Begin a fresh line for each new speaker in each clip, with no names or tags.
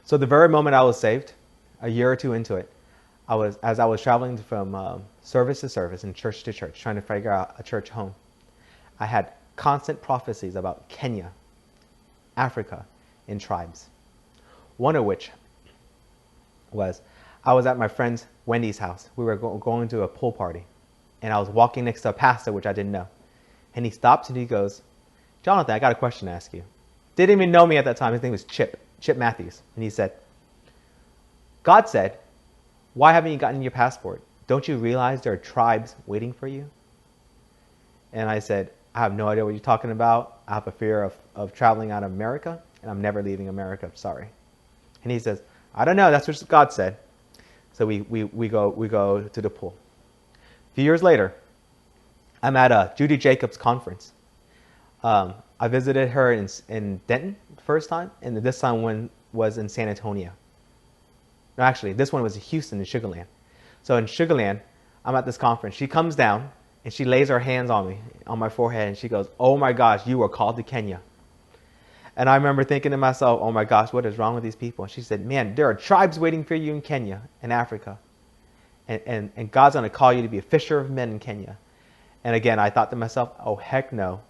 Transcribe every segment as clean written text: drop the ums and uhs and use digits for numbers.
So the very moment I was saved, a year or two into it, as I was traveling from service to service and church to church, trying to figure out a church home, I had constant prophecies about Kenya, Africa, and tribes. One of which was I was at my friend Wendy's house. We were going to a pool party, and I was walking next to a pastor, which I didn't know. And he stops and he goes, "Jonathan, I got a question to ask you." Didn't even know me at that time. His name was Chip Matthews. And he said, "God said, why haven't you gotten your passport? Don't you realize there are tribes waiting for you?" And I said, "I have no idea what you're talking about. I have a fear of traveling out of America, and I'm never leaving America. Sorry." And he says, "I don't know. That's what God said." So we go to the pool. A few years later, I'm at a Judy Jacobs conference. I visited her in Denton the first time, and this time one was in San Antonio. No, actually, this one was in Houston in Sugar Land. So in Sugar Land, I'm at this conference. She comes down, and she lays her hands on me, on my forehead, and she goes, "Oh my gosh, you were called to Kenya." And I remember thinking to myself, "Oh my gosh, what is wrong with these people?" And she said, "Man, there are tribes waiting for you in Kenya and Africa. And God's going to call you to be a fisher of men in Kenya." And again, I thought to myself, "Oh, heck no.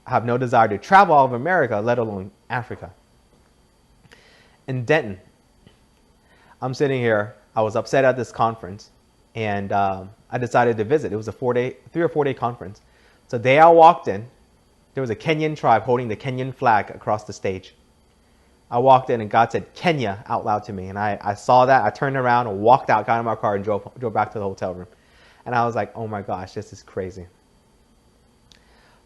I have no desire to travel all of America, let alone Africa." In Denton, I'm sitting here. I was upset at this conference, and I decided to visit. It was a 3 or 4 day conference. So the day I walked in, there was a Kenyan tribe holding the Kenyan flag across the stage. I walked in, and God said "Kenya" out loud to me, and I saw that. I turned around and walked out, got in my car, and drove back to the hotel room. And I was like, "Oh my gosh, this is crazy."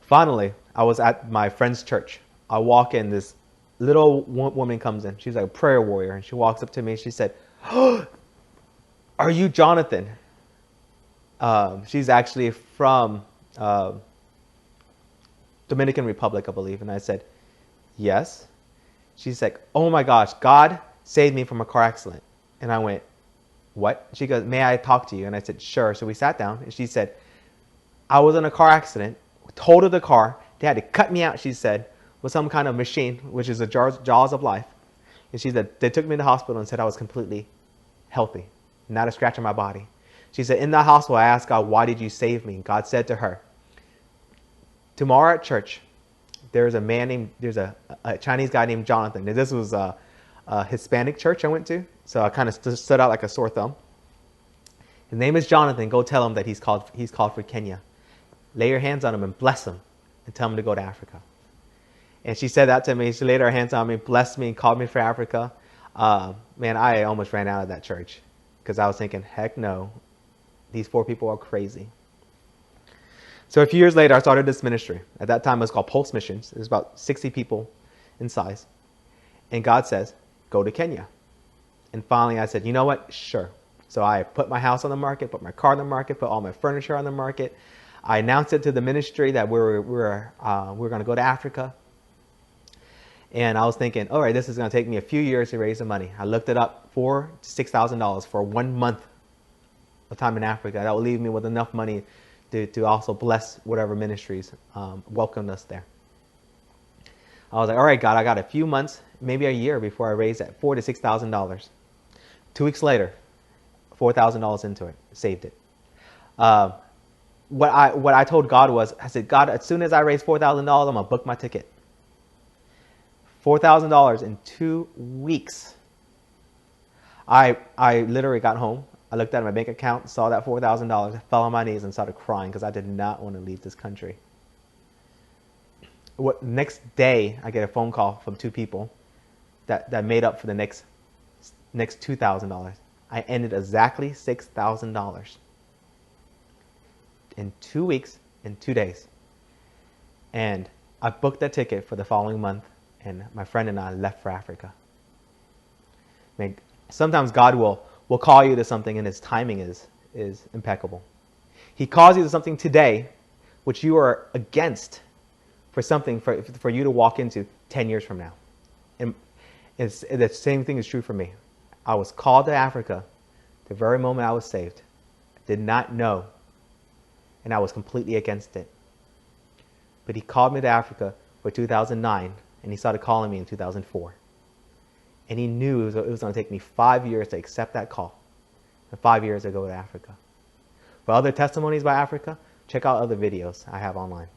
Finally, I was at my friend's church. I walk in, this little woman comes in. She's like a prayer warrior, and she walks up to me. And she said, "Oh, are you Jonnathan?" She's actually from Dominican Republic, I believe. And I said, "Yes." She's like, "Oh my gosh, God saved me from a car accident." And I went, "What?" She goes, "May I talk to you?" And I said, "Sure." So we sat down, and she said, "I was in a car accident, totaled the car. They had to cut me out," she said, "with some kind of machine, which is the jaws of life." And she said, "They took me to the hospital and said I was completely healthy, not a scratch on my body." She said, "In the hospital, I asked God, why did you save me?" And God said to her, "Tomorrow at church, there's a Chinese guy named Jonnathan." And this was a Hispanic church I went to, so I kind of stood out like a sore thumb. "His name is Jonnathan. Go tell him that he's called for Kenya. Lay your hands on him and bless him, and tell him to go to Africa." And she said that to me. She laid her hands on me, blessed me, and called me for Africa. Man, I almost ran out of that church because I was thinking, heck no, these poor people are crazy. So a few years later, I started this ministry. At that time, it was called Pulse Missions. It was about 60 people in size. And God says, "Go to Kenya." And finally, I said, "You know what? Sure." So I put my house on the market, put my car on the market, put all my furniture on the market. I announced it to the ministry that we were going to go to Africa. And I was thinking, all right, this is going to take me a few years to raise the money. I looked it up, $4,000 to $6,000 for 1 month of time in Africa. That would leave me with enough money to also bless whatever ministries welcomed us there. I was like, all right, God, I got a few months, maybe a year before I raised that $4,000 to $6,000. 2 weeks later, $4,000 into it, saved it. What I told God was, I said, "God, as soon as I raise $4,000, I'm going to book my ticket." $4,000 in 2 weeks. I literally got home. I looked at my bank account, saw that $4,000, fell on my knees and started crying because I did not want to leave this country. Next day, I get a phone call from 2 people that made up for the next $2,000. I ended exactly $6,000 in 2 weeks, in 2 days. And I booked that ticket for the following month, and my friend and I left for Africa. I mean, sometimes God will call you to something, and his timing is impeccable. He calls you to something today which you are against for something for you to walk into 10 years from now. And the same thing is true for me. I was called to Africa the very moment I was saved. I did not know, and I was completely against it. But he called me to Africa for 2009, and he started calling me in 2004. And he knew it was going to take me 5 years to accept that call, and 5 years to go to Africa. For other testimonies about Africa, check out other videos I have online.